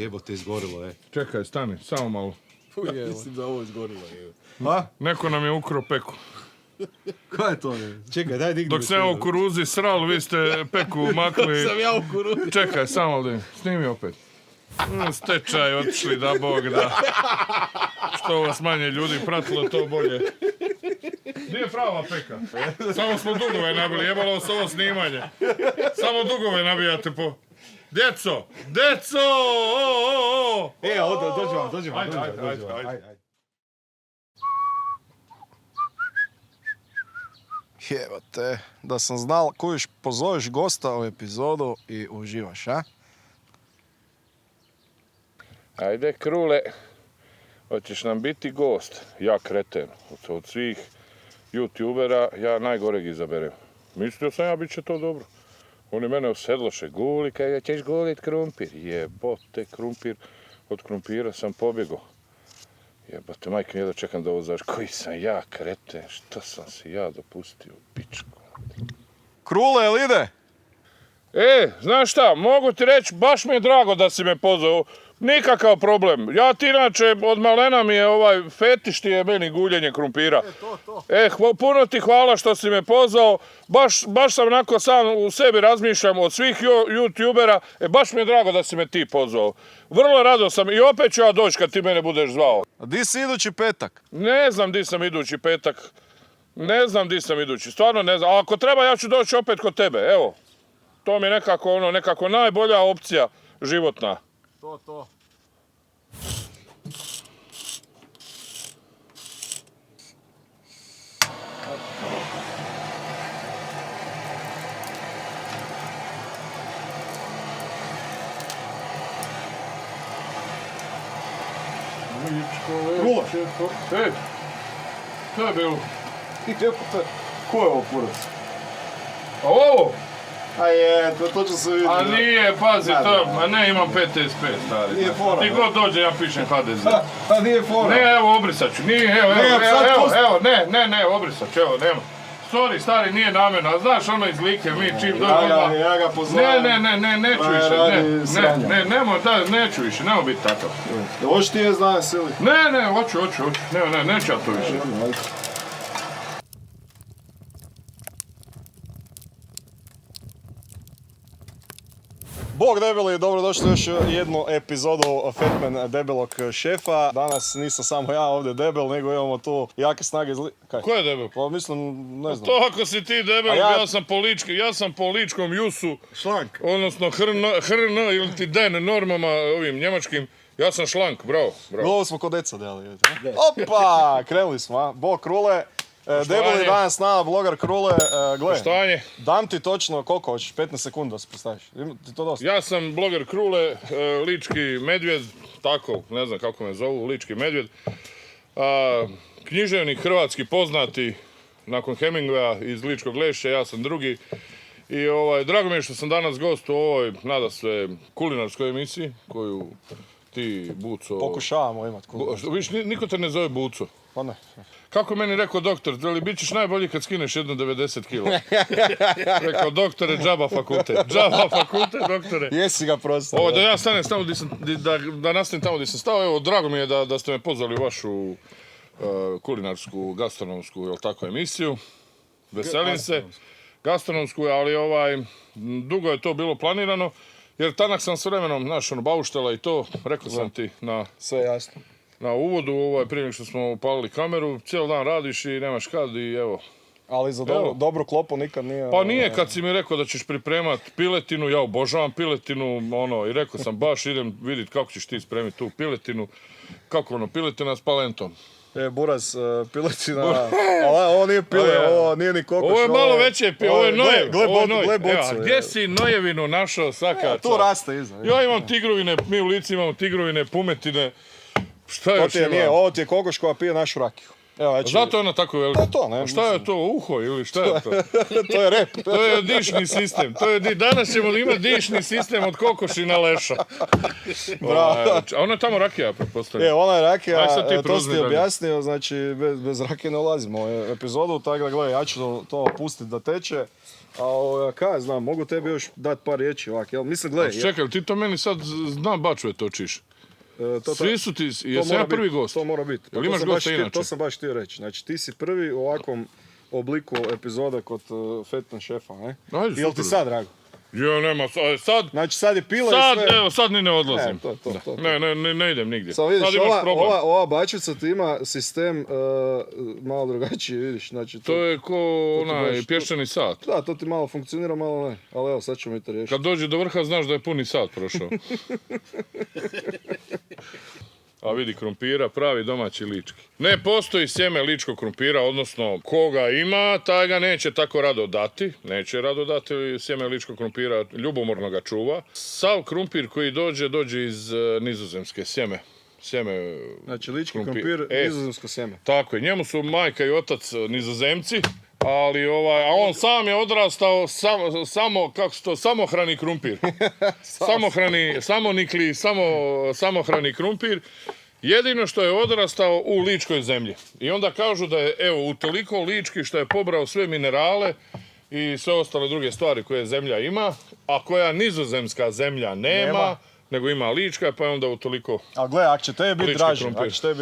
Jebote, izgorilo je. Čekaj, stani, samo malo. Mislim da ovo izgorilo je. Ha? Neko nam je ukro peku. Ko je to? Ne? Čekaj, daj digni. Dok se ja u kuruzi sral, vi ste peku makli. Sam ja u kuruzi. Čekaj, samo da snimi opet. Stečaj otišli, da Bog da. Što vas manje ljudi pratilo, to bolje. Gdje je prava peka? Samo smo dugove nabili, jebalo se ovo snimanje. Samo dugove nabijate po... Djeco! Djeco! Dođi vam. Ajde. Evo te, da sam znal kojiš pozoveš gosta u epizodu i uživaš, a? Ajde, Krule, hoćeš nam biti gost. Ja kreten. Od svih youtubera ja najgoreg izaberem. Mislio sam ja bit će to dobro. Oni mene osedloše, guli, kaj ćeš gulit krumpir. Jebote, krumpir, od krumpira sam pobjegao. Jebote, majke, nije da čekam da ovo znaš koji sam ja kreten, što sam si ja dopustio, pičku. Krule, jel ide? Znaš šta, mogu ti reći, baš mi je drago da si me pozvao. Nikakav problem. Ja ti inače, od malena mi je fetiš ti je meni guljenje krumpira. Puno ti hvala što si me pozvao. Baš sam onako sam u sebi razmišljam od svih youtubera. Baš mi je drago da si me ti pozvao. Vrlo rado sam i opet ću ja doći kad ti mene budeš zvao. A di si idući petak? Ne znam di sam idući petak. Ne znam di sam idući. Stvarno ne znam. A ako treba ja ću doći opet kod tebe. Evo. To mi je nekako najbolja opcija životna. To. Krule! Što je bilo? Ko je ovo kurac? A ovo? A je, to će se vidjeti. A nije, pazi to, a ne imam PTSP, stari. Nije fora. Ti god dođe, ja pišem HDZ. Pa nije fora. Ne, evo, obrisat ću, nije, obrisat ću, evo, nema. Sorry, stari, nije namjerno, a znaš ono iz Like, mi čim dođemo... Ja ga poznajem. Neću više, neću više, nemo biti takav. Hoćeš ti je znaje sili? Ne, hoću, neću ja to više. Bog debeli, dobrodošli u još jednu epizodu Fatman debelog šefa. Danas nisam samo ja ovdje debel, nego imamo tu jake snage Kaj? Ko je debel? Pa mislim, ne znam. To ako si ti debel, ja sam po ličkom jusu. Šlank. Odnosno hrn ili ti den normama ovim njemačkim. Ja sam šlank, bravo. Ovo smo kod deca deli. Opa, krenuli smo, a? Bog Krule. Debeli danas s nama, blogar Krule. Gle, dam ti točno koliko hoćeš, 15 sekunda da se predstaviš. Ti to dosta? Ja sam blogar Krule, lički medvjed, tako, ne znam kako me zovu, lički medvjed. Književnik hrvatski poznati, nakon Hemingwaya iz Ličkog Lešća, ja sam drugi. I drago mi je što sam danas gost u ovoj, nada se, kulinarskoj emisiji, koju ti, Buco... Pokušavamo imati kulinarskoj. Viš, niko te ne zove Buco. Pa ne. Kako meni rekao doktor, bit ćeš najbolji kad skineš jedno 90 kila. Rekao, doktore, džaba fakultet, doktore. Jesi ga prosto. Da ja stanem tamo da nastavim tamo gdje sam stao, evo, drago mi je da ste me pozvali u vašu kulinarsku, gastronomsku, jel tako, emisiju. Veselim se. Gastronomsku, ali dugo je to bilo planirano, jer tanak sam s vremenom, bauštela i to, rekao sam ti na... Sve jasno. Na uvodu, prije nego što smo upalili kameru, cijel dan radiš i nemaš kad i evo. Ali za dobru klopu nikad nije... Pa nije kad si mi rekao da ćeš pripremat piletinu, ja obožavam piletinu, i rekao sam baš idem vidit kako ćeš ti spremiti tu piletinu. Kako piletina s palentom. Buraz, piletina, ovo nije pile, ovo nije ni kokoš. Ovo je malo veće, ovo je nojev. Gle bocu. Gdje si nojevinu našao svaka? Tu raste iza. Ja imam tigrovine, mi u Lici imamo tigrovine, pumetine. Šta još ima? Ovo ti je kokoš koja pije našu rakiju. Evo, znači, Zato je ona tako velika. To je to, ne? A šta je to, uho ili šta je to? to je rep. To je dišni sistem. Danas ćemo imati dišni sistem od kokošina leša. Bravo. A ona je tamo rakija, pretpostavljam. Ona je rakija, Aj, sad ti to preuzmi si ti dalje. objasnio, znači bez rakije ne ulazimo u epizodu, tako da gledaj, ja ću to pustiti da teče. A kaj znam, mogu tebi još dati par riječi ovak, jel? Mislim, gledaj. Čekaj, ti to meni sad bačuje točiš. To Svi su ti, jesam ja prvi gost? To mora biti. Jel imaš gosta inače? To sam baš htio reći. Znači, ti si prvi u ovakvom obliku epizode kod Fetman šefa, ne? Ajde, Jel ti sad, drago? Jo, nema, sad... Znači, sad je pila Sad, i sve. evo, sad ni ne odlazim. To. Ne idem nigdje. Sad vidiš, imaš problem. ova bačica ti ima sistem malo drugačiji, vidiš. Znači, To je ko onaj baš- pješčani sat. Da, to ti malo funkcionira, malo ne. Ali evo, sad ćemo i to riješiti. Kad dođe do vrha znaš da je puni sat prošao. A vidi krumpira, pravi domaći lički. Ne postoji sjeme ličkog krumpira, odnosno koga ima, taj ga neće tako rado dati. Neće rado dati sjeme ličkog krumpira, ljubomorno ga čuva. Sav krumpir koji dođe iz Nizozemske sjeme. Znači, lički krompir, nizozemsko sjeme. Tako je, njemu su majka i otac Nizozemci, ali a on sam je odrastao samohrani krumpir. Samohrani krumpir. Jedino što je odrastao u ličkoj zemlji. I onda kažu da je, evo, utoliko lički što je pobrao sve minerale i sve ostale druge stvari koje zemlja ima, a koja nizozemska zemlja nema. Nego ima lička, pa je onda utoliko... A gle, ako će tebi biti Lički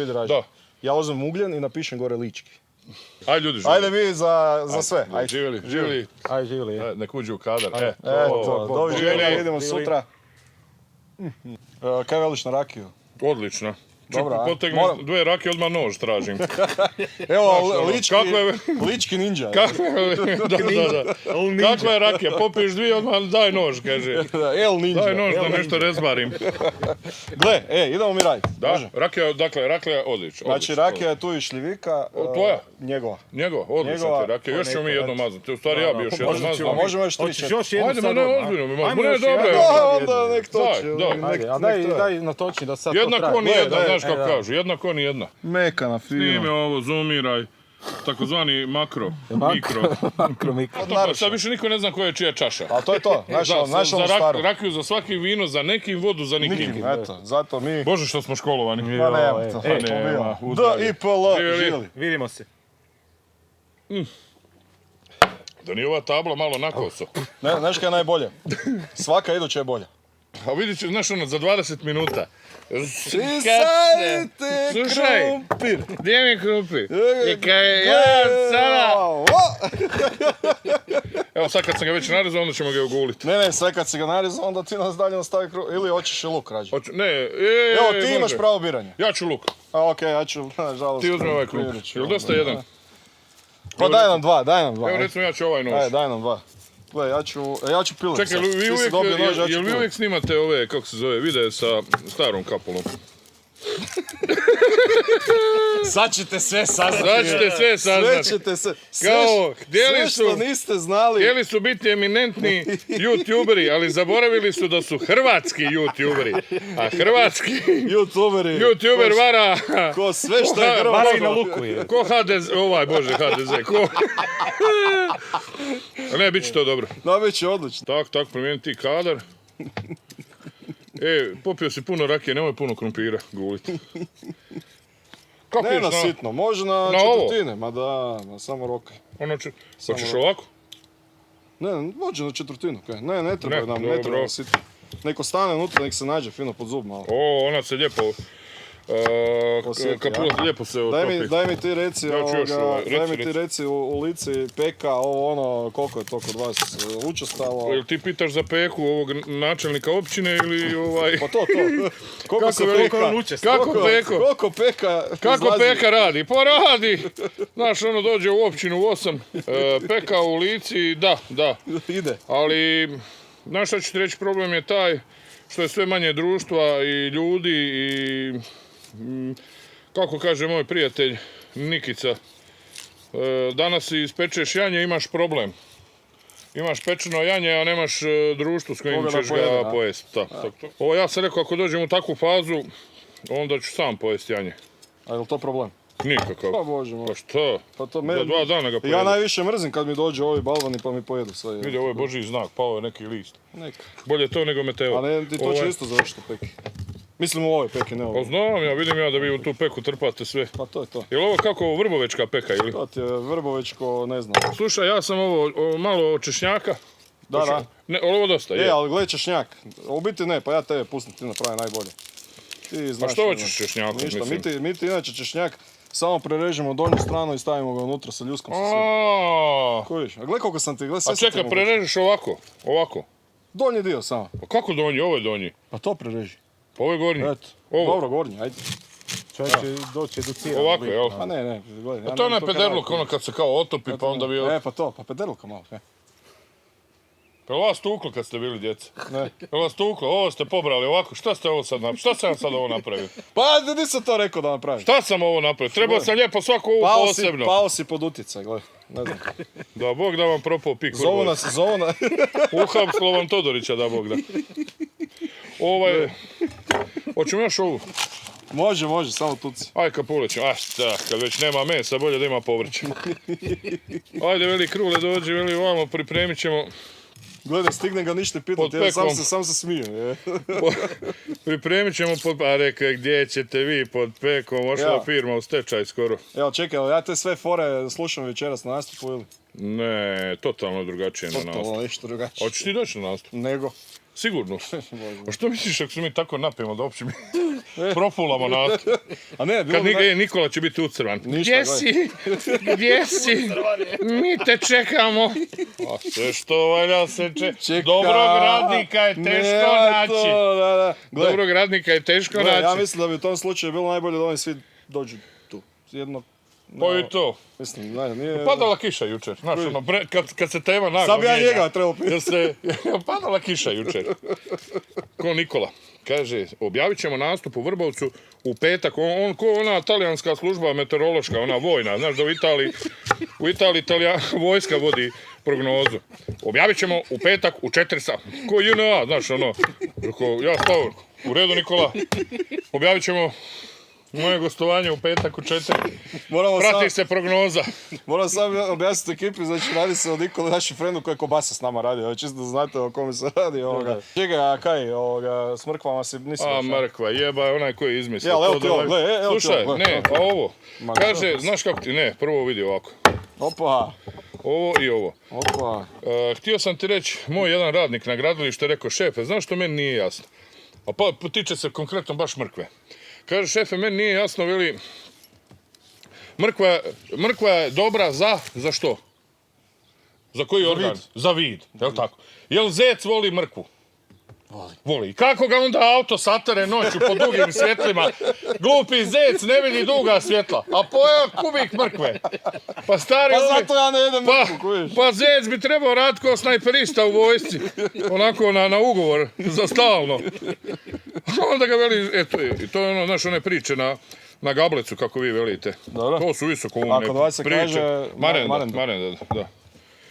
draže, Da. ja uzmem ugljen i napišem gore lički. Ajde ljudi, živjeli. Ajde vi za sve. Ajde. Živjeli. Ajde, živjeli. Nek uđu u kadar. Doviđenja, idemo sutra. Kaj veliš na rakiju? Odlično. Dobro, a? Potegni dve rakije, odmah nož tražim. Evo, lički ninja. Kakva je rakija? Popiješ dvije, odmah daj nož, kaže. El ninja. Daj nož da nešto rezbarim. Gle, idemo mi raditi. Da, rakija je odlična. Znači, rakija je tu i šljivika. Tvoja? Njegova, odlična ti rakija. Još ćemo mi jedno mazati. U stvari ja bi još jedno mazao. Možemo još 3-4. Ajde, ma ne ozbiljno mi mazati. Ne, dobro. Onda nek toči. Daj natoči da sad to Jedna traje. ko ni jedna, znaš kako kažu. Jedna ko ni jedna. Mekana, Snime fino. ovo, zoomiraj. Takozvani mikro. Sad više niko ne zna koja je čija čaša. A to je to, našao staru. Rakiju za svaki vino, za nekim vodu, za nikim. Eto, zato mi... Bože što smo školovani. Ma nema to. D-I-P-L, živjeli. Vidimo se. Da nije ova tabla malo na koso. Znaš kaj je najbolje? Svaka iduća je bolja. A vidit ću, znaš ono, za 20 minuta. Sisadite krumpir. Gdje mi je krumpir? Ja sada... Evo sad kad sam ga već narezao, onda ćemo ga oguliti. Ne, sve kad si ga narezao, onda ti nas dalje nastavi krumpir. Ili hoćeš i luk rađe. Evo, ti imaš pravo biranje. Ja ću luk. A okej, ja ću, nažalost... Ti uzmi ovaj krumpir. Jel dosta jedan? Pa daj nam dva. Evo recimo ja ću ovaj nož. Ajde, daj nam dva. Gle, ja ću pilit. Čekaj, jel vi uvijek snimate ove, kako se zove, videe sa starom kapulom? Sad ćete sve saznati. Sve ćete se... Kao, sve što niste znali... Htjeli su biti eminentni youtuberi, ali zaboravili su da su hrvatski youtuberi. A hrvatski youtuber vara... Ko sve što je hrvatsko. Vara i na luku je. Ko HDZ, HDZ, ko... Ne, bit će to dobro. Da, bit će odlično. Tak, promijeniti kadar. Popio si puno rakije, nemoj puno krumpira gulit. Ne na sitno, može na četvrtine, ma da, samo rokaj. Hoćeš ovako? Ne, može na četvrtinu, kaj. Ne treba nam sitno. Neko stane unutra, nek se nađe fino pod zub malo. Ona se lijepo... Kapula lijepo se otopi. Daj mi ti reci u lici peka, ovo ono, koliko je to kod vas učestalo. Jel ti pitaš za peku ovog načelnika općine ili ovaj... Pa to. Kako peka radi? Pa radi! Znaš, ono dođe u općinu u 8, peka u lici, da. Ide. Ali, znaš šta ću ti reći, problem je taj što je sve manje društva i ljudi i... Kako kaže moj prijatelj Nikica, danas ispečeš janje, imaš problem. Imaš pečeno janje, a nemaš društvo s kojim ćeš ga pojesti. Ovo ja sam rekao, ako dođem u takvu fazu, onda ću sam pojesti janje. A je li to problem? Nikakav. Pa bože moj. Pa šta? Pa to Za 2 dana ga pojedu. Ja najviše mrzim kad mi dođu ovi balvani pa mi pojedu sve. Vidi, ovo je Božji znak, pao je neki list. Neka. Bolje to nego meteo. A ne, ti to će isto završiti u peki. Mislim u ovoj peki, ne Pa ovo. znam ja, vidim ja da vi u tu peku trpate sve. Pa to je to. Jel ovo kako vrbovečka peka ili? To ti je vrbovečko, ne znam. Slušaj, ja sam ovo malo češnjaka. Da. Ne, ovo dosta, je. Ali gledaj češnjak. U biti ne, pa ja tebe pustim, ti napravi najbolje. Ti znaš. A što hoćeš češnjaku, Ništa, mislim? mi ti inače češnjak samo prerežemo donju stranu i stavimo ga unutra sa ljuskom sa svim. Kojiš? A gledaj koliko sam ti, gledaj sve A čekaj, prerežeš ovako. Donji dio samo. Pa kako donji, ovo je donji. Pa to prereži. Pa ovo je gornji. Eto. Ovo. Dobro, gornji, ajde. Čovjek će doći educirano. Ovako, jel? Pa ne, gledaj. Pa to je onaj pederluk, ono kad se kao otopi, pa onda bi... Pa to, pa pederluka malo, ne. Pa vas tuklo kad ste bili djeca. Ne. Vas tuklo, ovo ste pobrali ovako, šta ste ovo sad napravili? Šta sam sad ovo napravio? Pa nisam to rekao da napraviš. Šta sam ovo napravio? Trebao sam lijepo svaku ovu posebno. Pao si pod utjecaj, gledaj. Ne znam. Da, Bog da vam propao pik. Zovu nas. Uhab Slovan Todorića, da Bog da. Hoćemo još ovu? Može, samo tuci. Aj kapulećem, kad već nema mesa, bolje da ima povrće. Ajde, veli Krule, dođi, veli ovamo, pripremit ćemo. Gledaj, stigne ga ništa pitati, sam se smiju. Pripremit ćemo a rekao, gdje ćete vi pod pekom, ošla firma u stečaj skoro. Evo, čekaj, ja te sve fore slušam večeras na nastupu ili? Ne, totalno drugačije na nastupu. Totalno nešto drugačije. Hoćeš ti doći na nastup? Nego. Sigurno. A što misliš ako se mi tako napijemo da uopće mi profulamo nastup? A ne, bilo Nikola će biti ucrvan. Gdje si? Gdje si? Mi te čekamo. A sve što valja se čeka. Dobrog radnika je teško naći. Dobrog radnika je teško naći. Ja mislim da bi u tom slučaju bilo najbolje da oni svi dođu tu. Jedno... Pa i to. Mislim, nije... Padala kiša jučer. Znaš, kad se tema naglo sad bi ja njega trebao pitati. Padala kiša jučer. Ko Nikola. Kaže, objavit ćemo nastup u Vrbovcu u petak. On ko ona talijanska služba meteorološka, ona vojna. Znaš da u Italiji vojska vodi prognozu. Objavit ćemo u petak u 4 sata. Ko JNA, znaš ono. Ja stao, u redu Nikola. Objavit ćemo moje gostovanje u petak u 4. Prati se prognoza. Moram sam objasniti ekipi, znači radi se o Nikoli, našem frendu koji je kobasa s nama radi, čisto da znate o kome se radi. Čekaj, a kaj, s mrkvama si nisi došao? Mrkva, jeba je onaj koji je izmislio. Evo ti ovo, gledaj, slušaj, ne, a ovo, kaže, znaš kako ti, ne, prvo vidi ovako. Opa. Ovo i ovo. Opa. Htio sam ti reći, moj jedan radnik na gradilištu je rekao, šefe, znaš što meni nije jasno? A pa tiče se konkretno baš mrkve. Kaže, šefe, meni nije jasno, veli, mrkva je dobra za što? Za koji organ? Za vid, jel' tako? Jel' zec voli mrkvu? Voli. Kako ga onda auto satare noću po dugim svjetlima? Glupi zec ne vidi duga svjetla, a pojeo kubik mrkve. Pa stari... Pa zato ja ne jedem mrkvu, kuviš. Pa zec bi trebao raditi kao snajperista u vojsci. Onako na ugovor, za stalno. Onda ga veli, eto, to je ono, znaš, one priče na gablecu, kako vi velite. Dobro. To su visoko umne priče. Ako dva se kaže Marenda, da.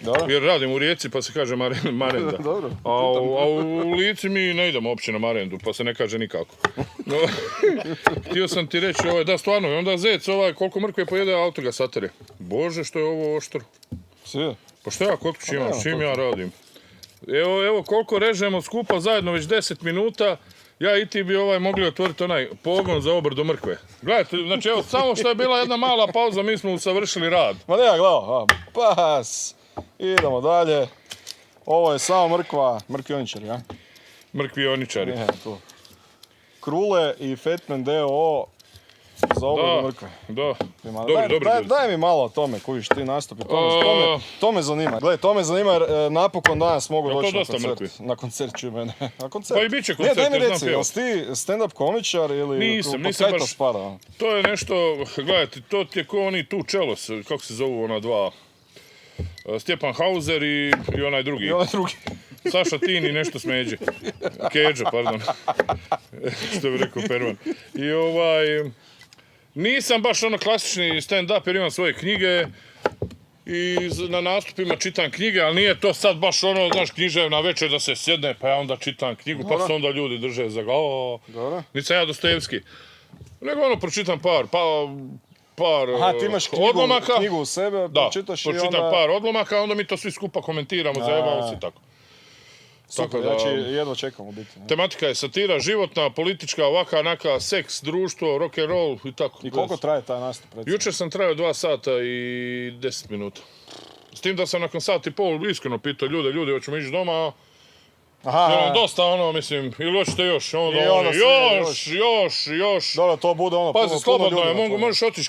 Dobro. Jer radim u Rijeci pa se kaže Marenda. Dobro. A u Lici mi ne idemo uopće na Marendu pa se ne kaže nikako. No, htio sam ti reći, da stvarno, onda zec koliko mrkve pojede, auto ga satare. Bože, što je ovo oštro. Svi? Pa što ja kod kući imam, s čim ja radim? Evo koliko režemo skupa zajedno već 10 minuta. Ja i ti bi mogli otvoriti onaj pogon za obradu mrkve. Gledajte, znači evo, samo što je bila jedna mala pauza, mi smo usavršili rad. Ma ne, gledao, pas. Idemo dalje. Ovo je samo mrkvioničari, ja? Mrkvioničari. Krule i Fatman D.O.O. za obradu mrkve. Da, dobro. Daj mi malo o tome, kojiš ti nastupi. To me zanima. Gledaj, to me zanima jer napokon danas mogu doći na koncert. Na koncert ću mene. Na koncert. Pa i bit će koncert, daj mi reci, jesi ti stand-up komičar ili nisam baš. Spada? To je nešto, gledajte, to ti je ko oni tu čelos, kako se zovu ona dva. Stjepan Hauser i onaj drugi. Saša Tin i nešto smeđe. Keđa, pardon. Što bi rekao Pervan. I nisam baš klasični stand-up jer imam svoje knjige i na nastupima čitam knjige, ali nije to sad baš znaš, književna večer da se sjedne pa ja onda čitam knjigu pa se onda ljudi drže za glavo. Nisam ja Dostojevski. Nego pročitam par, pa par Aha, ti imaš odlomaka. knjigu u sebe, Da, pročitaš i pročitam onda... par odlomaka, onda mi to svi skupa komentiramo, zajebamo se i tako. Super, Tako da- znači jedva čekamo biti. Ne? Tematika je satira, životna, politička, ovaka, naka, seks, društvo, rock and roll i tako. I koliko traje taj nastup? Recimo? Jučer sam trajao 2 sata i 10 minuta. S tim da sam nakon sat i pol iskreno pitao ljudi, hoćemo ići doma, Aha, dosta mislim, ili hoćete još, onda I onda oni, još. dobro, to bude ono Pazi, puno slobodno ljudi je, na tvojim- možeš otići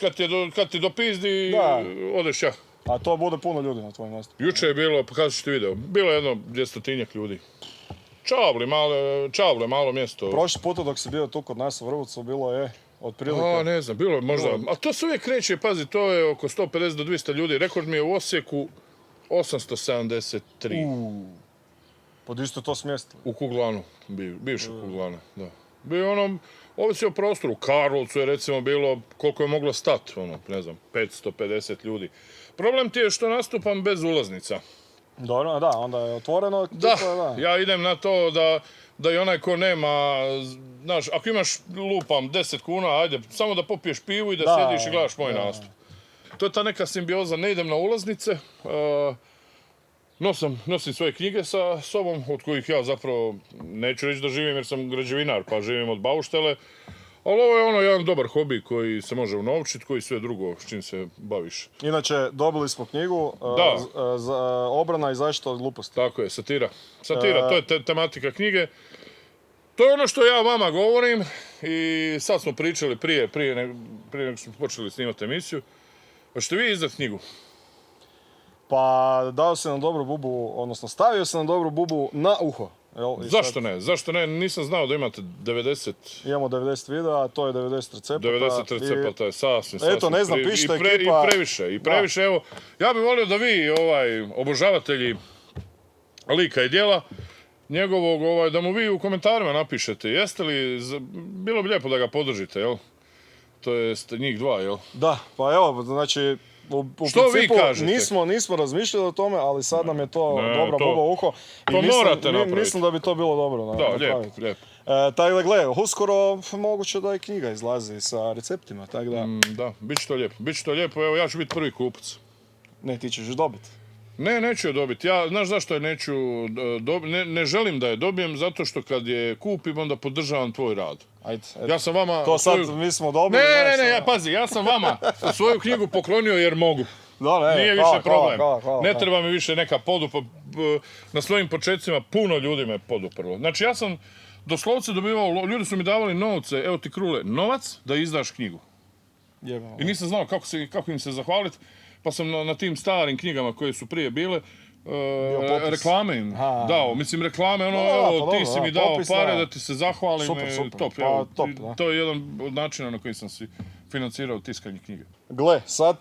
kad ti dopizdi, Da. odeš ja. A to bude puno ljudi na tvojim nastupu. Juče je bilo, pokazat ću ti video, bilo je jedno 200-tinjak ljudi. Čavle, malo mjesto. Prošli puta dok si bio tu kod nas u Vrvcu bilo je otprilike... Ne znam, bilo je možda, a to se uvijek kreće, pazi, to je oko 150 do 200 ljudi, rekord mi je u Osijeku 873. Pa di ste to smjestili? U Kuglanu, bivšeg Kuglana, da. Bio ono, ovisi o prostoru, u Karlovcu je recimo bilo koliko je moglo stat, ne znam, 550 ljudi. Problem ti je što nastupam bez ulaznica. Dobro, da, onda je otvoreno. Da, da. ja idem na to da i onaj ko nema, znaš, ako imaš lupam 10 kuna, ajde, samo da popiješ pivu i da sjediš i gledaš moj nastup. To je ta neka simbioza, ne idem na ulaznice, nosim svoje knjige sa sobom, od kojih ja zapravo neću reći da živim jer sam građevinar, pa živim od bauštele. Ali ovo je jedan dobar hobi koji se može unovčiti, koji sve drugo s čim se baviš. Inače, dobili smo knjigu Obrana i zaštita od gluposti. Tako je, satira. Satira, to je tematika knjige. To je ono što ja vama govorim i sad smo pričali prije nego smo počeli snimati emisiju. Hoćete vi izdati knjigu? Pa dao si nam dobru bubu, odnosno stavio si nam dobru bubu na uho. Zašto ne? Nisam znao da imate 90... Imamo 90 videa, to je 90 recepata. 90 recepata je sasvim. Eto, ne znam, pišite ekipa. I previše, evo. Ja bih volio da vi, obožavatelji lika i djela, njegovog, da mu vi u komentarima napišete. Jeste li, bilo bi lijepo da ga podržite, jel? To jest njih dva, jel? Da, pa evo, znači... U što principu, vi kažete? Nismo razmišljali o tome, ali sad nam je to dobra buba u uho. To morate napraviti. Mislim da bi to bilo dobro. Da, lijepo. Tako da, gle, uskoro moguće da i knjiga izlazi sa receptima, tako da... Da, bit će to lijepo. Evo, ja ću biti prvi kupac. Ne, ti ćeš dobiti. Ne, neću je dobiti. Ja, znaš zašto je neću dobiti? Ne želim da je dobijem, zato što kad je kupim, onda podržavam tvoj rad. Ajde. Ja sam vama... To sad mi smo dobili. Pazi, ja sam vama svoju knjigu poklonio jer mogu. Nije više problem. Ne treba mi više neka podupa. Na svojim početcima puno ljudi me poduprlo. Znači ja sam doslovce dobivao, ljudi su mi davali novce, evo ti Krule, novac da izdaš knjigu. I nisam znao kako im se zahvaliti, pa sam na tim starim knjigama koje su prije bile, reklame im dao. Mislim, reklame, ti si mi dao pare da ti se zahvalim. Super. Top. To je jedan od načina na koji sam si financirao tiskanje knjige. Gle, sad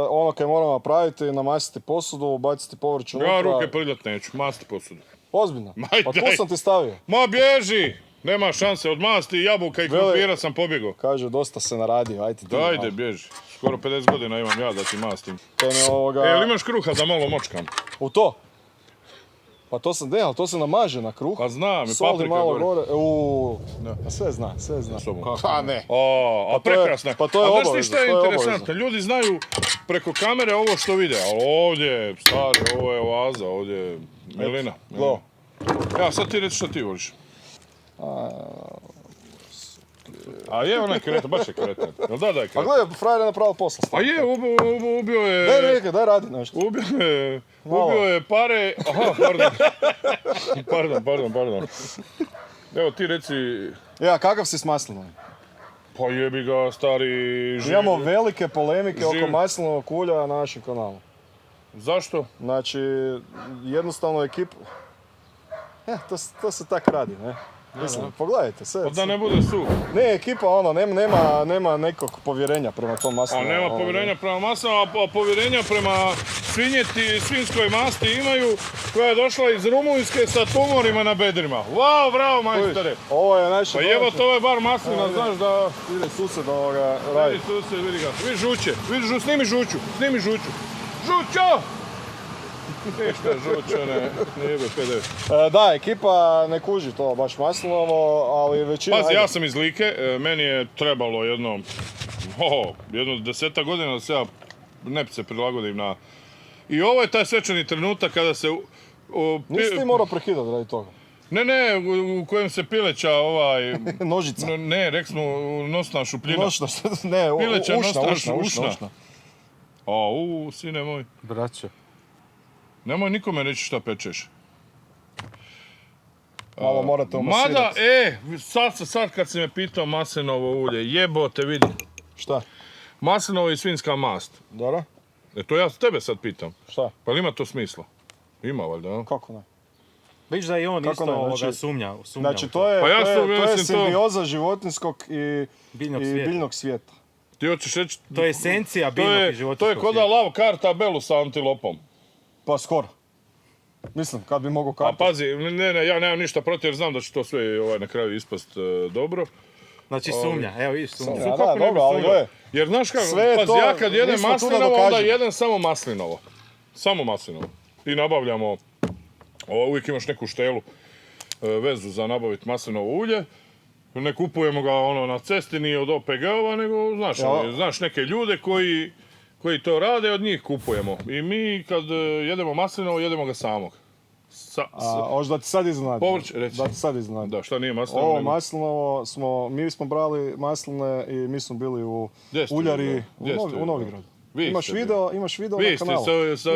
ono kaj moramo napraviti, namasiti posudu, baciti povrće unutra. Ja ruke prljat neću, masti posudu. Ozbiljno? Pa tu sam ti stavio. Ma bježi! Nema šanse, od masti, jabuka i krumpira sam pobjegao. Kaže, dosta se naradio, ajde ti. Dajde, bježi. Skoro 50 godina imam ja da ti mastim. Jel imaš kruha da malo močkam? U to? Pa to se namaže na kruh. Pa znam, i soli malo gore. Sve zna. Pa ne. A prekrasno. Pa to je obavezno. A znaš ti šta je interesantno? Ljudi znaju preko kamere ovo što vide, ali ovdje, stari, ovo je oaza, ovdje je milina. Ja, sad ti reći što ti voliš. A je onaj kretan, baš je kretan. Jel da je kretan? A gledaj, frajer je napravio posla. A je, ubio je... Daj radi nešto. Ubio je pare... Aha, pardon. Evo ti reci... Ja, kakav si s maslinom? Pa jebi ga, stari... Imamo velike polemike oko maslinovog ulja na našem kanalu. Zašto? Znači, jednostavno ekipa... To se tak radi, ne? Mislim, pogledajte sve. Da ne bude suh. Ne, ekipa nema nekog povjerenja prema tom maslinu. A nema povjerenja prema maslinu, a povjerenja prema svinjskoj masti imaju, koja je došla iz Rumunjske sa tumorima na bedrima. Wow, bravo, majstore. Ovo je naše... Pa evo, to je bar maslina, znaš da... Ide sused ovoga radi. Vidi sused, vidi ga. Vidi žuće, snimi žuću. Žućo! Ništa žučane, nije jebe PDV. Da, ekipa ne kuži to baš maslinovo, ali većina... Pazi, ja sam iz Like, meni je trebalo jedno 10 godina da se ja se prilagodim na... I ovo je taj svečani trenutak kada se... Nisi ti morao prekidati radi toga? Ne, u kojem se pileća Nožica. Ne, rekli smo nosna šupljina. Nošna, ne, Pileća ušna. Sine moj. Braće. Nemoj nikome reći šta pečeš. Malo morate umasirati. Mada, sad kad si me pitao maslinovo ulje, jebote vidi. Šta? Maslinovo i svinjska mast. Dobro. To ja tebe sad pitam. Šta? Pa li ima to smisla? Ima valjda, no? Kako ne? Viš da i on Kako isto ne? Znači, sumnja Znači, u to je, Pa ja to sam- je, ja to je sam to- simbioza životinjskog i biljnog svijeta. biljnog svijeta. Ti hoćeš reći... To je esencija To biljnog i je životinjskog ko da svijeta. lav karta belu sa antilopom. Pa skoro. Mislim, kad bi mogao A kartu. pazi, ja nemam ništa protiv jer znam da će to sve na kraju ispast dobro. Znači sumnja, evo vidiš sumnja. Da, Kako ne bi dobro, ali sumnjao? gle, Jer znaš kako, sve je pazi, to- ja kad jedem mi smo tu da maslinovo, onda dokažemo. jedem samo maslinovo. Samo maslinovo. I nabavljamo, uvijek imaš neku štelu vezu za nabaviti maslinovo ulje. Ne kupujemo ga na cesti ni od OPG-ova, nego znaš neke ljude koji to rade, od njih kupujemo. I mi kad jedemo maslinovo, jedemo ga samog. hoćeš da ti sad iznenadim? Povrće, reci. Da ti sad iznenadim. Da, šta nije maslinovo? Ovo nego- maslinovo mi smo brali masline i mi smo bili u Gdje ste uljari bili? Gdje ste u bili? Novigradu. Vi Imaš ste video Vi na ste kanalu.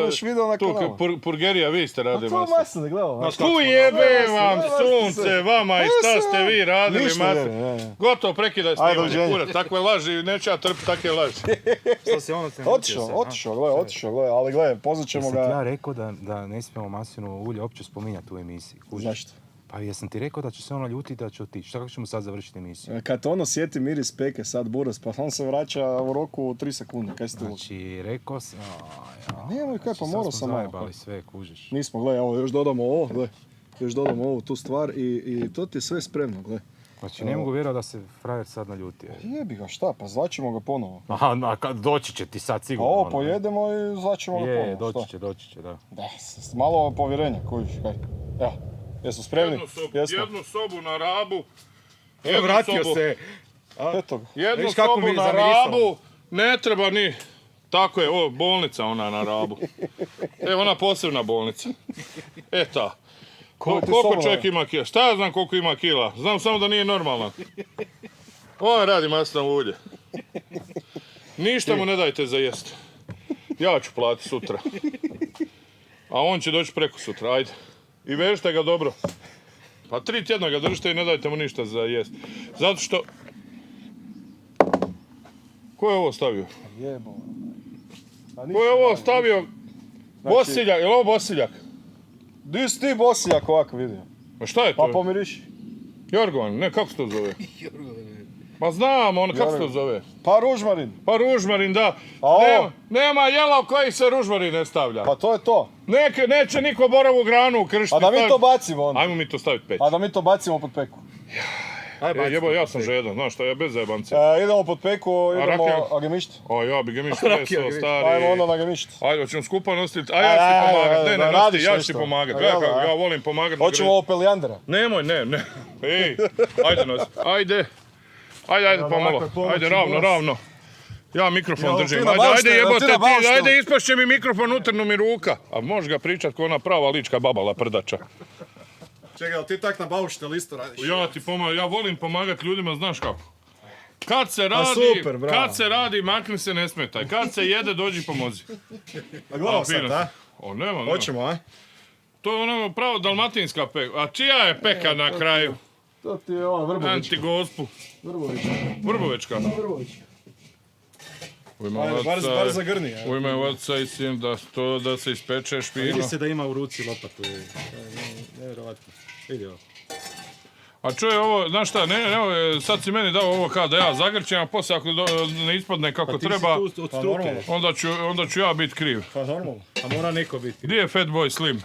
Imaš video na tu kanalu. purgerija, vi ste Pa radili to masline. masline, gledaj. Tu jebe vam sunce, vama i šta ste vi radili Ništa, masline. ne. Gotovo, prekidaj Ajde, snimanje, doviđenja. kurac, takve laži, neću ja trpiti takve laži. Što se ono Otišao, gledaj, ali gledaj, pozvat ćemo Jesam ti ja ga... rekao da ne smijemo maslinovo ulje uopće spominjati u emisiji? Kužiš? Zašto? Pa jesam ti rekao da će se ono ljutiti da će otići. Šta kako ćemo sad završiti emisiju? Kad ono sjeti miris peke, sad buras, pa on se vraća u roku 3 sekunde, kaj si ti lud? Znači, rekao sam... Nemoj kaj, pa morao sam malo. zajebali sve, kužiš. Nismo, gledaj, evo, još dodamo ovo, gledaj. Još dodamo ovu tu stvar i to ti je sve spremno, gledaj. Znači, ne mogu vjerovati da se frajer sad naljuti. Jebi ga, šta, pa zvaćemo ga ponovo. Aha, doći će ti sad Pa sigurno. ovo ono, pojedemo i zvaćemo ga Je, ponovo. doći će, da. Da, malo povjerenja, kojiš, kaj. Evo, jesu spremni? Jesmo. Jednu sobu na Rabu. Eto ga. Jednu Viš kako sobu mi je na zamirisalo. Rabu, ne treba ni... Tako je, ovo bolnica ona na Rabu. Evo ona posebna bolnica. Ta. Koliko čovjek ima kila? Šta ja znam koliko ima kila? Znam samo da nije normalan. On radi maslinovo ulje. Ništa mu ne dajte za jest. Ja ću platiti sutra. A on će doći preko sutra, ajde. I vežite ga dobro. Pa 3 tjedna ga držite i ne dajte mu ništa za jest. Zato što... Ko je ovo stavio? Jebo. Ko je ovo stavio? Bosiljak, je li ovo Bosiljak? Di si ti Bosiljak ovako vidio? Ma šta je Pa to? pomiriši. Jorgovan, ne, kako se to zove? Ma znam, kako se to zove? Pa ružmarin. Pa ružmarin, da. A ovo? Nema jela u koji se ružmarin ne stavlja. Pa to je to. Neće niko borovu granu kršiti. A da mi to bacimo onda. Ajmo mi to staviti 5. A da mi to bacimo pod peku. Jebo, ja sam žedan, znaš šta, ja bez zajebanci. Idemo pod peku, idemo rakija? na gemišt. O, ja bi ga mi što stari. Ajmo onda na gemišt. Ajde, hoćemo skupa nositi, a ja ću ti pomagat. Ne, radiš ja ću nešto. ti pomagat. A, Gledaj jel, kako, a? ja volim pomagat. Hoćemo ovo pelijandera. Nemoj, ne. Ej, ajde nosi, ajde. Ajde, pomalo. Ajde, ravno. Ja mikrofon držim. Ajde, jebote ti, ajde, ispašće mi mikrofon, utrnu mi ruka. A možeš ga pričat ko ona prava lička babala prdača. Čekaj, ali ti tak na bauštel isto radiš? Ja volim pomagat ljudima, znaš kako. Kad se radi, makni se, ne smetaj. Kad se jede, dođi pomozi. Gledamo sad, a? Nema. Hoćemo, a? To je ono pravo dalmatinska peka. A čija je peka na kraju? To ti je ona Vrbovička. Antigospu. Vrbovička. Ajde, bar zagrni. U ime oca i sin da se ispeče špino. Vidi se da ima u ruci lopatu. Nevjerovatno. Vidi ovo. A čuj ovo, znaš šta, sad si meni dao ovo kao da ja zagrćem, a poslije ako ne ispadne kako treba, Ti si tu od struke. onda ću ja biti kriv. Pa normalno. A mora neko biti. Gdje je Fatboy Slim?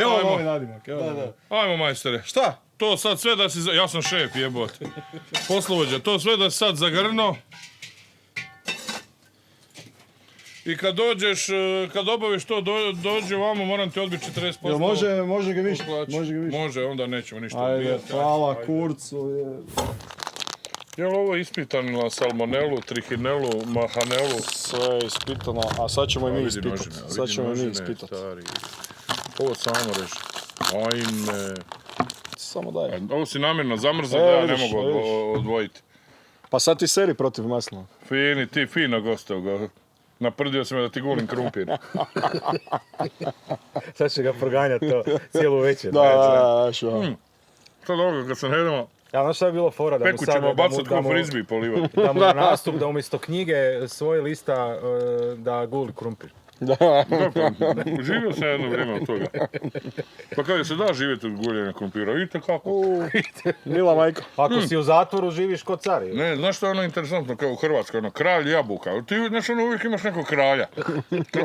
Evo Ajmo. novi nadimak. Ajmo majstere. Šta? To sad sve da si... Ja sam šef, jebote. Poslovođa, to sve da si sad zagrno. I kad dođeš, kad obaviš to, dođe ovamo, moram ti odbiti 40%. Jel može ga više? Može, onda nećemo ništa Ajde, odbijati. hvala kurcu. Je li ovo ispitano na salmonelu, trihinelu, mahanelu? Sve je ispitano, a sad ćemo i mi ispitati. Sad ćemo i mi ispitati. Ovo samo reći. Ajme. Samo daj. Ovo si namjerno zamrzao da ja ne mogu odvojiti. Pa sad ti seri protiv masla. Fini, ti fino gostao ga. Naprdio sam me da ti gulim krumpir. Sad će ga proganjati to cijelu večer. Da. Sad ovoga kad se ne idemo, Ja, znaš šta je bilo fora? Da peku ćemo bacat ko frizbi polivati. Da mu na nastup, da umjesto knjige svoje lista da guli krumpir. Živio sam jedno vrijeme od toga. Pa kada se da živjeti od guljenja krumpira, vidite kako? Mila majko. Ako si u zatvoru, živiš kod car. Ne, znaš što je ono interesantno kao u Hrvatskoj, ono, kralj jabuka. Ti, znaš, ono, uvijek imaš nekog kralja.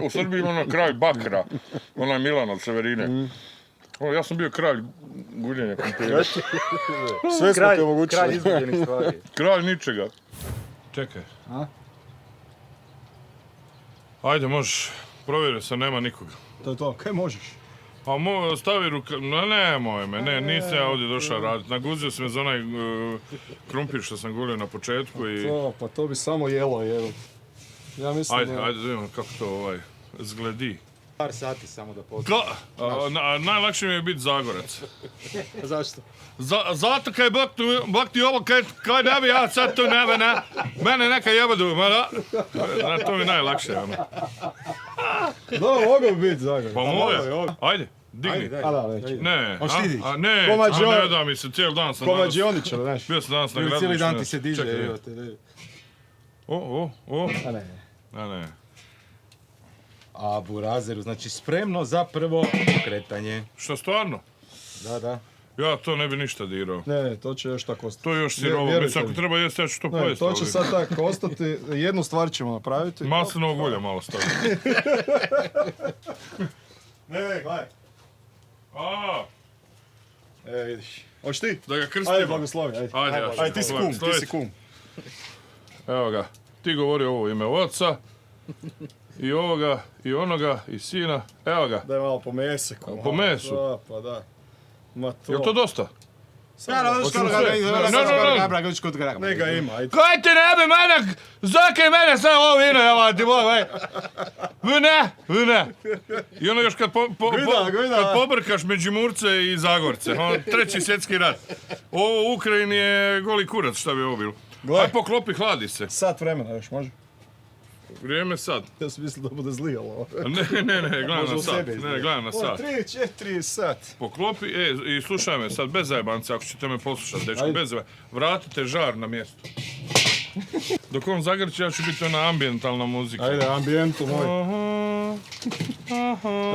U Srbiji ima ono kralj bakra, onaj Milan od Severine. Ja sam bio kralj guljenja krumpira. Sve smo te omogućili. Kralj izgubljenih stvari. Kralj ničega. Čekaj. Ajde, možeš. Provjeri se, nema nikoga. To je to, kaj možeš? Pa stavi ruka, no nemoj me, nisam ja ovdje došao raditi. Naguzio sam me za onaj krumpir što sam gulio na početku i... Pa to bi samo jelo, jelo. Ja mislim Ajde, da vidimo kako to zgledi. Par sati samo da poslije. Najlakše mi je biti Zagorac. Zašto? Zato kaj Bog ti ovo, kaj ne bi ja sad tu mene neka jebadu, to mi je najlakše. Da, mogu biti Zagorac. Pa moja, ajde. Digni. Ne, ne da mi se cijeli dan sam danas. Komađioničar, znaš. Bio sam danas na gradilištu. Cijeli dan ti se diže, evo te. A ne. A burazeru, znači spremno za prvo kretanje. Što stvarno? Da. Ja to ne bi ništa dirao. Ne, to će još tako ostati. To je još sirovo, mislim ako treba jesti, ja ću to pojesti. To će sad tako ostati, jednu stvar ćemo napraviti. Maslinovog ulja malo staviti. Ne, gledaj. Vidiš. Hoćeš ti? Da ga krstimo. Ajde, blagoslovi, ajde. Ajde, ti si kum. Evo ga, ti govori ovo u ime oca. I ovoga, i onoga, i sina. Evo ga. Daj malo po meseku. Po mesu? Da, pa da. Je to dosta? Ne ga ima, ajde. Kaj ti ne bi mene, zakaj mene sve ovo vino, evo ti bog, vine. I ono još kad pobrkaš Međimurce i Zagorce, treći svjetski rat. Ovo u Ukrajini je goli kurac, šta bi ovo bilo. Aj poklopi, hladi se. Sat vremena još, može? Vrijeme sad. Ja sam mislio da bude zlijalo. Ne, gledam na sat. 3-4 sat. Poklopi, i slušaj me sad, bez zajebanca, ako ćete me poslušati, dečko, bez zajebanca. Vratite žar na mjesto. Dok on zagrči, ja ću biti ona ambijentalna muzika. Ajde, ambijentu moj.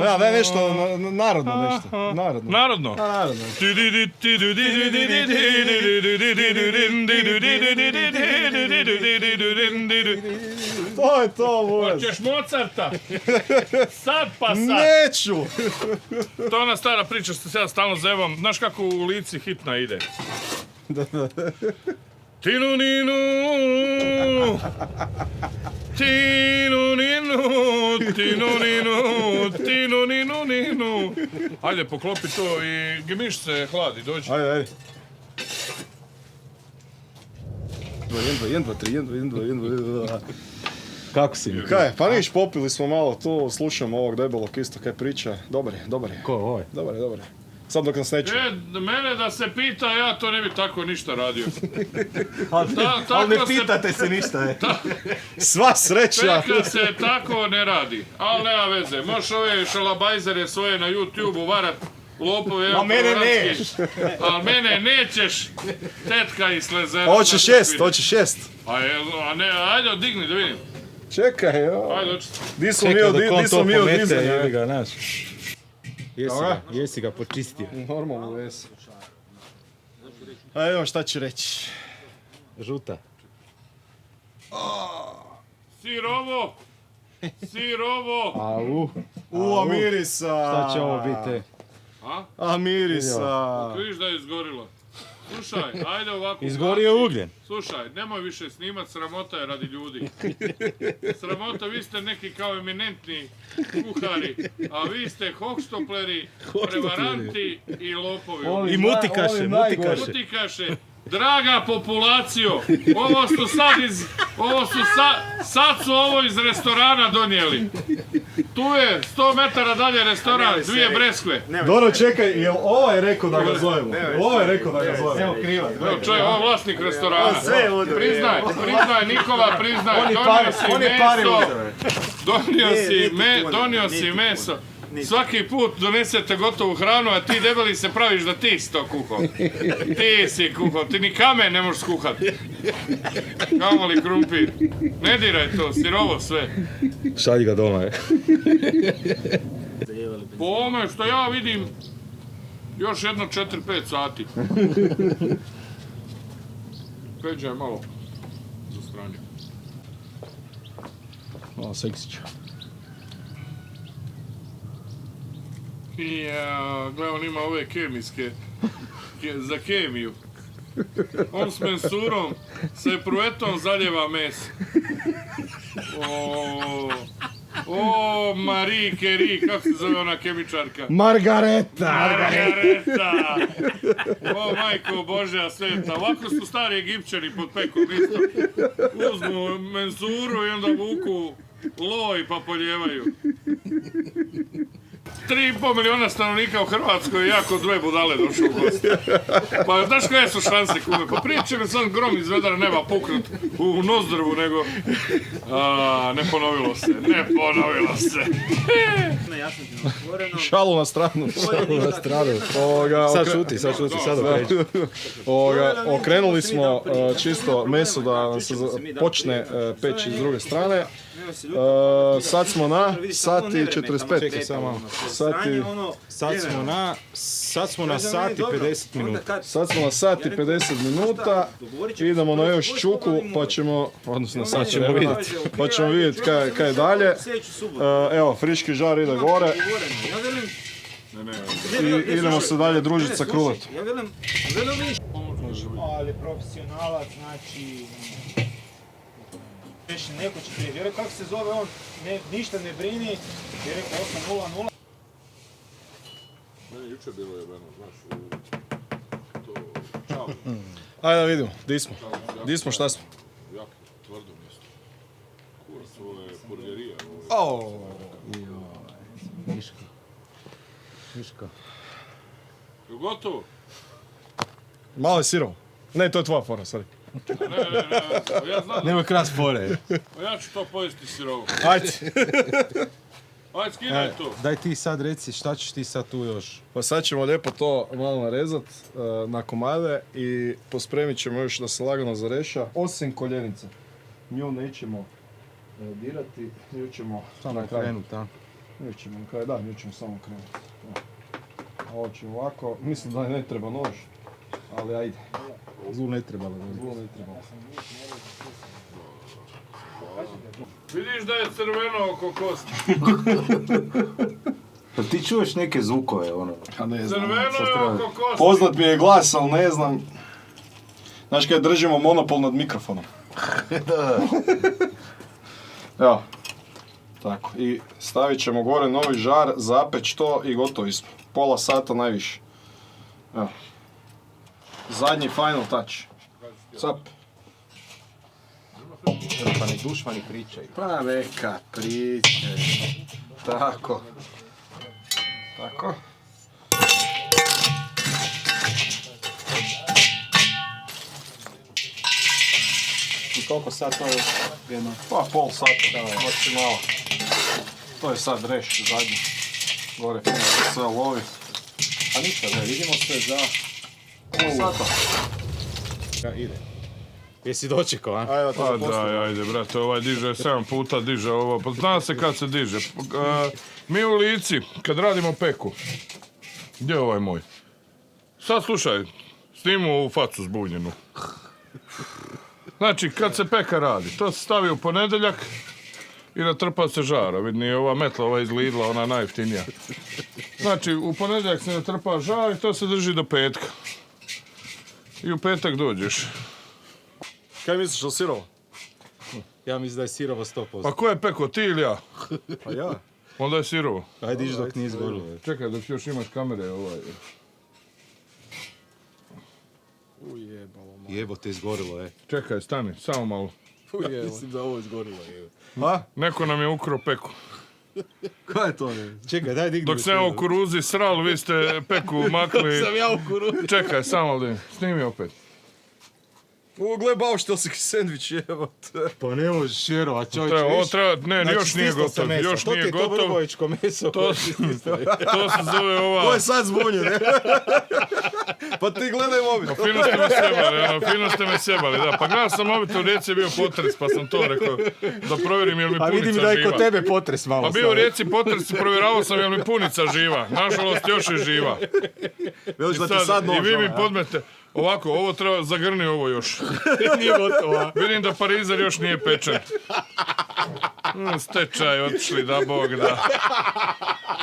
Da, nešto, narodno nešto. Narodno? Narodno. To je to, moj. Hoćeš Mozarta? Sad pa sad. Neću. To je ona stara priča što se ja stalno zevam. Znaš kako u Lici hitna ide? Tinu ninu, tinu ninu, tinu ninu, tinu ninu ninu. Ajde, poklopi to i gemiš se hladi, dođi. Ajde. 1, 2, 3. Kako si? Kaj, pa niš, popili smo malo tu, slušamo ovog debelog isto kaj priča. Dobar je. Ko ovaj? Dobar je. Sad dok nas ne čuje. Mene da se pita, ja to ne bi tako ništa radio. Ali ne pitate se ništa, Sva sreća! Peka se tako ne radi, ali nema veze. Možeš ove šalabajzere svoje na YouTube-u varat, lopove, a mene neš! Ali mene nećeš, tetka i slezera. Hoćeš jest. Ajde, digni da vidim. Čekaj, Ajde, oči. Di smo mi od dizanja? Jesi ga počistio. Normalno jesi. Ajde, šta ću reći. Žuta. Sirovo! A mirisa. Šta će ovo biti? A mirisa. Viš da je izgorilo. Slušaj, ajde ovako. Izgorio ugljen. Slušaj, nemoj više snimat, sramota je radi ljudi. Sramota, vi ste neki kao eminentni kuhari, a vi ste hohštopleri, prevaranti i lopovi. I mutikaše. Mutikaše. Draga populacijo, sad su ovo iz restorana donijeli. Tu je 100 metara dalje restoran, dvije breskve. Doro, čekaj, jel ovaj rekao da ga zovemo? Ovaj rekao da ga zovemo. Evo kriva. Evo čovjek, ovo je vlasnik restorana. Priznaj, Nikola, priznaj. Donio si meso. Svaki put donesete gotovu hranu, a ti debeli se praviš da ti si to kuhao. Ti si kuhao, ti ni kamen ne možeš skuhat. Kamo li krumpir? Ne diraj to, sirovo sve. Šalji ga doma, Po ovome što ja vidim, još jedno 4-5 sati. Peđa je malo zastranio. Malo seksić. Ja, gle, on ima ove kemijske, za kemiju. On s mensurom, sa epruetom zaljeva meso. O, Marie Curie, kako se zove ona kemičarka? Margareta! O, majko Božja sveta, ovako su stari Egipćani pod pekom isto. Uzmu mensuru i onda vuku loj pa poljevaju. 3,5 miliona stanovnika u Hrvatskoj i jako dve budale došao u gosti. Pa znaš koje su šanse, kume? Pa prije će me sad grom iz vedra neba puknut u nozdrvu, nego... ne ponovilo se. Šalu na stranu. Sad šuti, sad okreću. Okrenuli smo čisto meso da nam se počne peći s druge strane. Sad smo na sati 45. Čekaj samo malo. Sad smo na sati 50 minuta. Sad smo na sati 50 minuta. Idemo na još čuku pa ćemo, odnosno sad ćemo vidjeti. Pa ćemo vidjeti kaj je dalje. Evo, friški žar ide gore. I idemo se dalje družiti sa Kruletom. Ali profesionalac, znači... Neko će prije, jer kako se zove on, ništa ne brini, je rekao 8:00. Meni juče bilo jebeno, znaš, to čao. Ajde da vidimo, di smo, šta smo? Jako tvrdo mjesto. Kurac, ovo je burgerija. Miška. Je gotovo? Malo je sirovo. Ne, to je tvoja fora, sorry. Ne, ja znam. Nemoj kras fore. Ja ću to pojesti sirovo. Ajde. Ajde, skidaj to. Daj ti sad reci šta ćeš ti sad tu još. Pa sad ćemo lijepo to malo narezat na komade i pospremit ćemo još da se lagano zareša, osim koljenice. Nju nećemo dirati, nju ćemo samo krenuti, a? Nju ćemo na kraju, nju ćemo samo krenuti. A ovo ćemo ovako, mislim da ne treba nož, ali ajde. Zlu ne trebalo. Vidiš da je crveno oko kosti. Pa ti čuješ neke zvukove, ono? Ne znam. Crveno je oko kosti. Poznat mi je glas, ali ne znam. Znaš kaj držimo monopol nad mikrofonom. Evo. Tako, i stavit ćemo gore novi žar, zapeć to i gotovi smo. Pola sata najviše. Evo. Zadnji final touch. Cap. Pa nek dušmani pričaju. Pa neka pričaj. Tako. I koliko sad to je jedno? Pa pol sata, maksimala. To je sad reš zadnji. Gore fino sve lovi. Pa ništa, vidimo se za... Pol sata. Ja, ide. Jesi dočekao, a? Pa daj, ajde, brate, ovaj diže 7 puta, diže ovo, pa zna se kad se diže. Mi u Lici, kad radimo peku, gdje je ovaj moj? Sad slušaj, snimu u facu zbunjenu. Znači, kad se peka radi, to se stavi u ponedjeljak i natrpa se žara. Vidni, ova metla, ova iz Lidla, ona najjeftinija. Znači, u ponedjeljak se natrpa žar i to se drži do petka. I u petak dođeš. Kaj misliš, je li sirovo? Ja mislim da je sirovo 100%. Pa ko je peko, ti ili ja? Pa ja. Onda je sirovo. Ajde ići dok nije izgorilo. Čekaj dok još imaš kamere Ujebalo, man. Jebote, izgorilo, Čekaj, stani, samo malo. Mislim da ovo izgorilo, Neko nam je ukro peku. Kaj je to, ne? Čekaj, daj digni. Dok se ja u kuruzi sral, vi ste peku makli. Sam ja u kuruzi. Čekaj, samo da snimi opet. Gle, bauštelski sendvič, jebote. Pa ne možeš šerovat, čovječe, Ovo treba, ne, Znači, još nije stislo se gotov, meso. još nije To ti je to gotov. vrbovičko meso. To se zove Ovo ova... je sad zbunjen, ne? Pa ti gledaj mobitel. Fino ste me sjebali, da. Pa gledao sam mobitel, u Rijeci je bio potres, pa sam to rekao da provjerim je li mi A vidim punica da je kod živa. tebe potres malo. Pa bio u Rijeci potres i provjeravao sam je li mi punica živa. Nažalost, još je živa. Veliš da ti sad nož. I vi mi ovaj, a? podmete. Ovako, ovo treba, zagrni ovo još. Nije gotovo. Vidim da parizer još nije pečen. Stečaj otišli, da Bog da.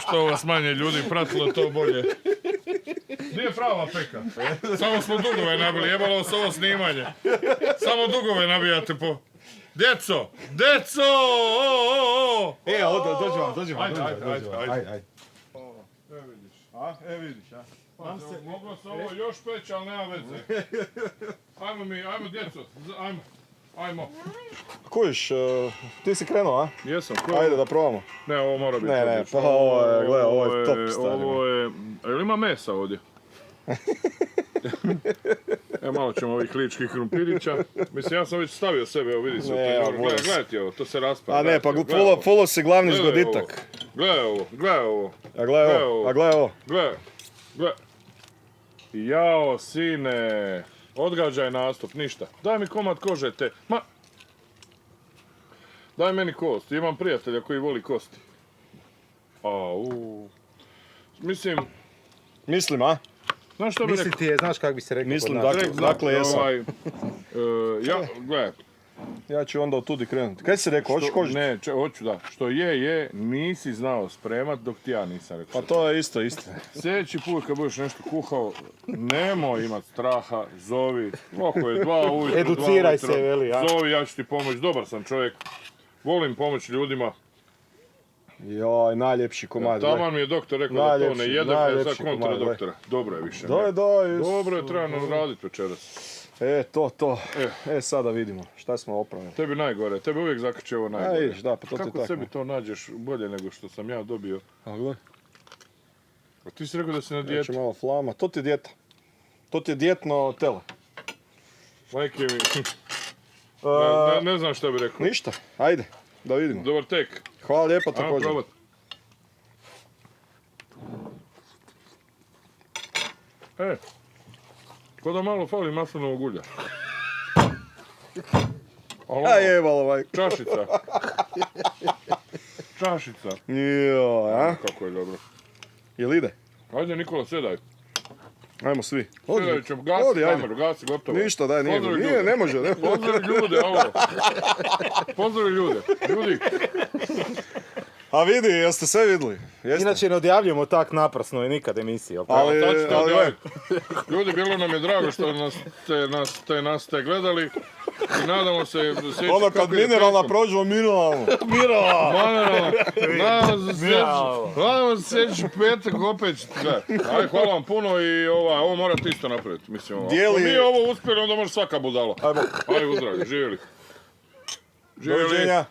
Što vas manje ljudi pratilo, to bolje. Gdje je prava peka? Samo smo dugove nabili, jebalo se ovo snimanje. Samo dugove nabijate po... Djeco! Djeco! Dođi vam. Ajde. A, vidiš, a? Moglo se ovo još peći, ali nema veze. Ajmo djeco, ajmo. Kujiš, ti si krenuo, a? Jesam, Ajde da probamo. Ne, ovo mora biti. Ne, odlično. pa ovo je, gledaj, ovo je top stari. Ovo je... Jel ima mesa ovdje? Malo ćemo ovih ličkih krumpirića. Mislim, ja sam već stavio sebe, evo vidi se. Gledaj ti ovo, to se raspada. A ne, pa polo si glavni zgoditak. Gledaj ovo. A gledaj ovo. Gledaj. Jao, sine. Odgađaj nastup, ništa. Daj mi komad kože te. Daj meni kost, imam prijatelja koji voli kosti. Mislim, a? Znaš što bi rekao? Misli ti je, znaš kako bi se rekao. Mislim, dakle jesam. Gledaj. Ja ću onda od tudi krenuti. Kaj si rekao, hoćeš kožiti? Ne, hoću da. Što je, nisi znao spremat dok ti ja nisam rekao. Pa to je isto. Sljedeći put kad budeš nešto kuhao, nemoj imat straha, zovi. Oko je 2 ujutro, Educiraj 2 ujutro. se, veli, a? Zovi, ja ću ti pomoći, dobar sam čovjek. Volim pomoći ljudima. Joj, najljepši komad. Taman mi je doktor rekao da to ne jedem, sad kontra komad, doktora. Dobro je više. Daj. Dobro je, treba nam raditi večeras. To. Sada vidimo šta smo opravili. Tebi najgore, tebi uvijek zakači ovo najgore. Vidiš, da, pa to ti tako. Kako sebi to nađeš bolje nego što sam ja dobio? A gledaj. A ti si rekao da si na Neće dijetu. malo flama. To ti je dijeta. To ti je dijetno telo. Majke mi, ne znam šta bi rekao. Ništa, ajde, da vidimo. Dobar tek. Hvala lijepo Ajmo također. probat. Ko da malo fali maslinovog ulja. A jebalo, majko. Čašica. Joj, a? Kako je dobro. Jel ide? Ajde Nikola, sjedaj. Ajmo svi. Sjedaj ćemo, gasi Odi, ajde. kameru, gasi, gotovo. Ništa, daj, nije, ne može. Pozdravi ljude, ovo. Pozdravi ljude. Ljudi, A vidi, jeste sve vidjeli? Jeste? Inače ne odjavljujemo tak naprasno i nikad emisije. Ali, sad ćete ali, odjaviti. Ljudi, bilo nam je drago što nas ste gledali i nadamo se sljedeći... ono kad mineralna prođemo, mineralno. Nadamo se sljedeći petak opet. Ajde, hvala vam puno i ovo morate isto napraviti. Mislim, ako nije ovo uspjeli, onda može svaka budala. Ajde, uzdravi, živjeli. Doviđenja.